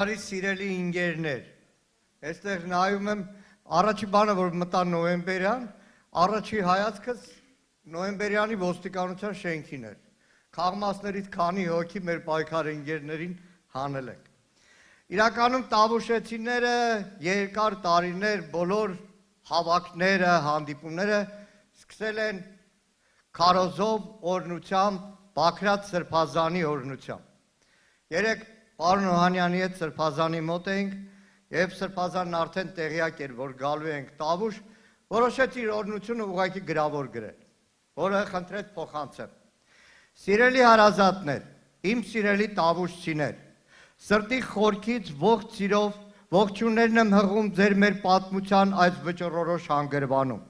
Սիրելի ինգերներ, այստեղ նայում եմ առաջի բանը, որ մտա նոյեմբերյան, առաջի հայացքս նոյեմբերյանի ոստիկանության շենքին էր։ Քաղմասներից քանի հոգի մեր պայքար ինգերներին հանել ենք։ Իրականում տավուշեցիները երկար տարիներ բոլոր հավաքները, հանդիպումները սկսել են քարոզով օրհնությամբ, Բաքրատ Սրբազանի օրհնությամբ։ Երեք Պարոն Օհանյանի հետ Սրբազանի մոտ էինք եւ Սրբազանն արդեն տեղյակ էր, որ գալու ենք տավուշ, որոշեց իր օրհնությունը ուղղակի գրավոր գրել, որը խնդրեց փոխանցեմ։ Սիրելի հարազատներ, իմ սիրելի տավուշցիներ, սրտի խորքից ողջ սիրով ողջուններն եմ հղում ձեր մեր պատմության այս վճռորոշ հանգրվանում։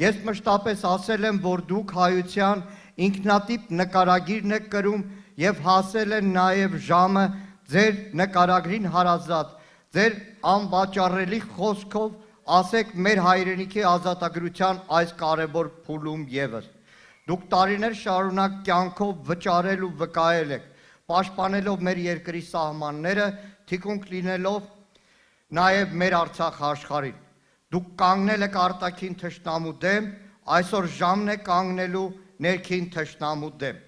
Ես մշտապես ասել եմ, որ դուք հայության ինքնատիպ նկարագիրն եք կրում եւ հասել են նաեւ ժամը ձեր նկարագրին հարազատ, ձեր անվաճառելի խոսքով ասեք մեր հայրենիքի ազատագրության այս կարևոր փուլում եւս։ Դուք տարիներ շարունակ կյանքով վճարել ու վկայել եք, պաշտպանելով մեր երկրի սահմանները, թիկունք լինելով նաեւ մեր Արցախ աշխարհին։ Դուք կանգնել եք արտաքին թշնամու դեմ, այսօր ժամն է կանգնելու ներքին թշնամու դեմ։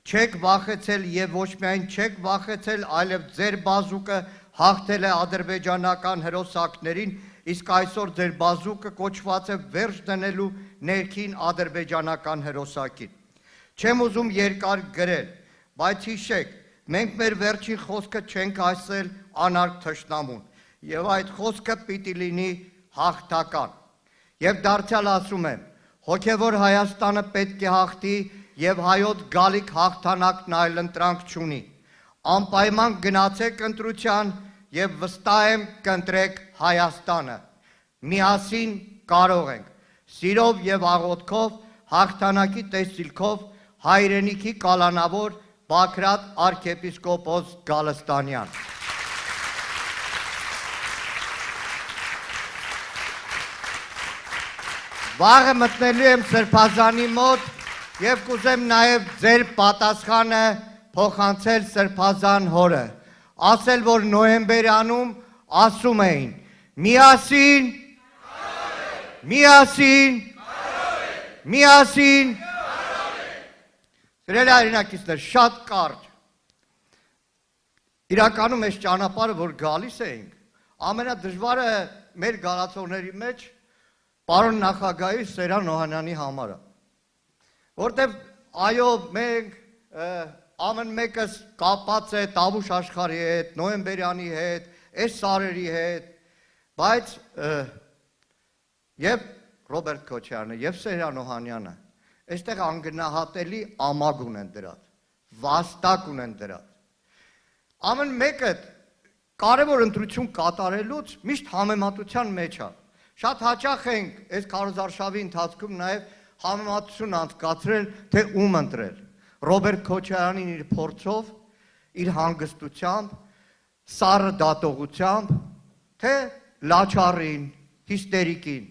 Չեք վախեցել եւ ոչ միայն չեք վախեցել, այլև ձեր բազուկը հաղթել է ադրբեջանական հրոսակներին, իսկ այսօր ձեր բազուկը կոչված է վերջ դնելու ներքին ադրբեջանական հրոսակին։ Չեմ ուզում երկար գրել, բայց հիշեք, մենք մեր վերջին խոսքը չենք ասել անարգ թշնամուն, եւ այդ խոսքը պիտի լինի հաղթական։ Եվ դարձյալ ասում եմ, հոգևոր Հայաստանը պետք է հաղթի եւ հայոց գալիք հաղթանակն այլ ընտրանք չունի։ Անպայման գնացեք ընտրության եւ վստահ եմ կընտրեք Հայաստանը։ Միասին կարող ենք։ Սիրով եւ աղոթքով, հաղթանակի տեսիլքով հայրենիքի կալանավոր Բաքրատ arczepiskopos Գալստանյան։ Վաղը մտնելու եմ Սրբազանի մոտ եւ կուզեմ նաեւ ձեր պատասխանը փոխանցել Սրբազան հորը, ասել, որ նոյեմբերյանում ասում էին միասին, միասին, միասին։ Սիրելի հայրենակիցներ, շատ կարճ։ Իրականում այս ճանապարհը, որ գալիս էինք, ամենադժվարը մեր գալացողների մեջ Պարոն նախագահի Սերան Օհանյանի համարը, որտեվ այո, մենք ամեն մեկս կապած է Տավուշ աշխարհի հետ, նոյեմբերյանի հետ, այս սարերի հետ, բայց եւ Ռոբերտ Քոչարյանը եւ Սերան Օհանյանը այստեղ անգնահատելի ամագ ունեն դրած, վաստակ ունեն դրած։ Ամեն մեկը կարևոր ընտրություն կատարելուց միշտ համեմատության մեջ է։ Շատ հաճախ ենք այս քարոզարշավի ընթացքում նաև համեմատություն անցկացրել, թե ում ընտրել։ Ռոբերտ Քոչարյանին իր փորձով, իր հանգստությամբ, սառը դատողությամբ, թե լաչառին, հիստերիկին։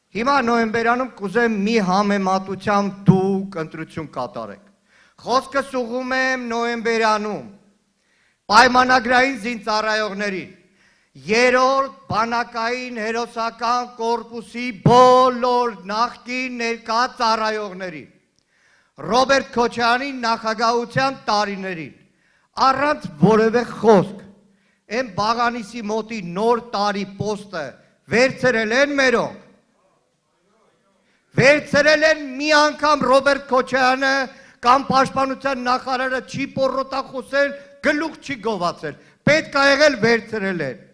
Հիմա նոյեմբերյանում կուզեմ մի համեմատությամբ դուք ընտրություն կատարեք։ Խոսքս ուղղում եմ նոյեմբերյանում պայմանագրային զինծառայողներին, երրորդ բանակային հերոսական կորպուսի բոլոր նախկին ներկա ծառայողներին, Ռոբերտ Քոչարյանի նախագահության տարիներին, առանց որևէ խոսք, այն Բաղանիսի մոտի նոր տարի պոստը վերցրել են մերոնք, վերցրել են մի անգամ Ռոբերտ Քոչարյանը կամ պաշտպանության նախարարը չի պոռոտախոսել, գլուխ չի գովացել, պետք է եղել վերցրել են։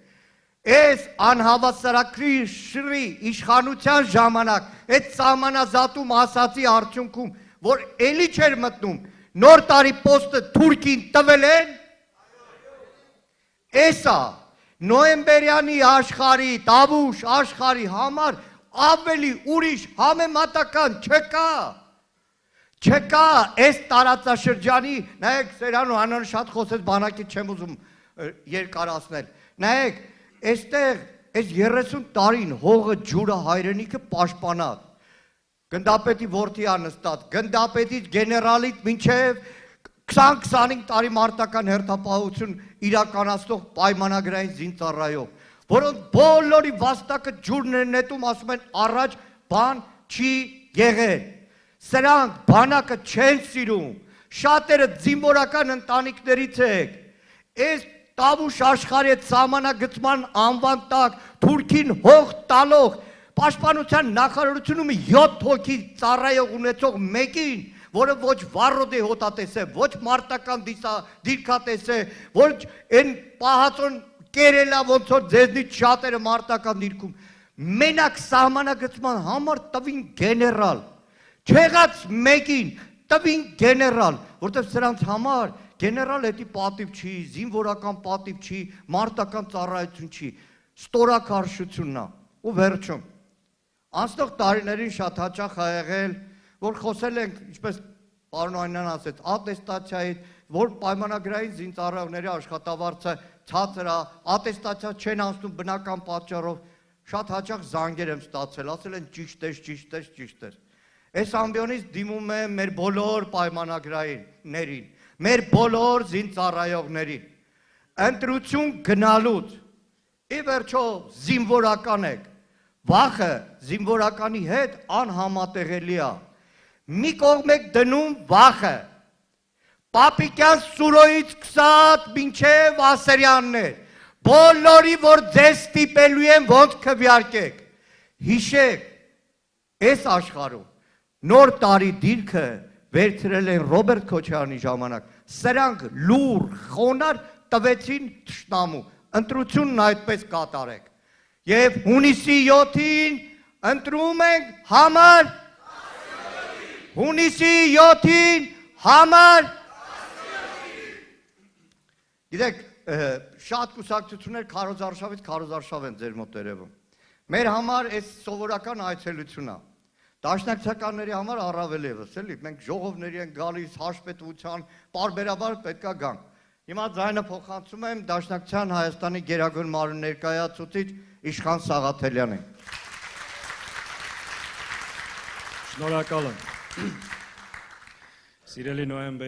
Այս անհավասարակրի իշխանության ժամանակ, այդ սահմանազատում ասացի արդյունքում, որ էլի չէր մտնում, նոր տարի պոստը Թուրքին տվել են, էսա նոյեմբերյանի աշխարհի, Տավուշ աշխարհի համար ավելի ուրիշ համեմատական չկա։ Չկա այս տարածաշրջանի, նայեք Սերան Օհանյանը շատ խոսեց, բանակի չեմ ուզում երկարացնել, նայեք, այստեղ այս 30 տարին հողը ջուրը հայրենիքը պաշտպանած, գնդապետի որդի ա նստած, գնդապետից գեներալից մինչև 20-25 տարի մարտական հերթապահություն իրականացնող պայմանագրային զինծառայող, որոնց բոլորի վաստակը ջուրն են նետում, ասում են առաջ բան չի եղել։ Սրանք բանակը չեն սիրում, շատերը զինվորական ընտանիքներից եք, այս տավուշ աշխարհի հետ սահմանագծման անվան տակ Թուրքին հող տալող պաշտպանության նախարարությունում 7 հոգի ծառայող ունեցող մեկին, որը ոչ վառոդի հոտատես է, ոչ մարտական դիրքատես է, ոչ այն պահածոն կերելա ոնց որ ձեզնից շատերը մարտական դիրքում, մենակ սահմանագծման համար տվին գեներալ, չեղած մեկին տվին գեներալ, որտեղ սրանց համար գեներալ էդի պատիվ չի, զինվորական պատիվ չի, մարտական ծառայություն չի, ստորակարշությունն է, ու վերջում։ Անցնող տարիներին շատ հաճախ ա եղել, որ խոսել ենք, ինչպես պարոն Օհանյանն ասեց, ատեստացիայի, որ պայմանագրային զինծառայողների աշխատավարձը ցածր է, ատեստացիա չեն անցնում բնական պատճառով, շատ հաճախ զանգեր եմ ստացել, ասել են ճիշտ է։ Այս ամբիոնից դիմում եմ մեր բոլոր պայմանագրայիններին, մեր բոլոր զինծառայողներին, ընտրություն գնալուց, ի վերջո զինվորական եք, վախը զինվորականի հետ անհամատեղելի է, մի կողմ եք դնում վախը, Պապիկյան Սուրոյից սկսած մինչև Ասերյաններ, բոլորի որ ձեզ ստիպելու են ոնց քվեարկեք, հիշեք, այս աշխարհում նոր տարի դիրքը վերցրել են Ռոբերտ Քոչարյանի ժամանակ, սրանք լուր, խոնար տվեցին թշնամու, ընտրությունն այդպես կատարեք, և հունիսի 7-ին ընտրում ենք համար, հունիսի 7-ին համար, գիտեք, շատ կուսակցություններ քարոզարշավից քարոզարշավ են ձեր մոտ երևում, մեր համար այս սովորական այցելությունն է, դաշնակցականների համար առավել ևս, էլի, մենք ժողովների են գալիս, հաշվետվության, պարբերաբար պետք է գանք։ Հիմա ձայնը փոխանցում եմ Դաշնակցության Հայաստանի Գերագույն մարմնի ներկայացուցիչ Իշխան Սաղաթելյանին։ Շնորհակալ եմ։ Սիրելի նոյեմբեր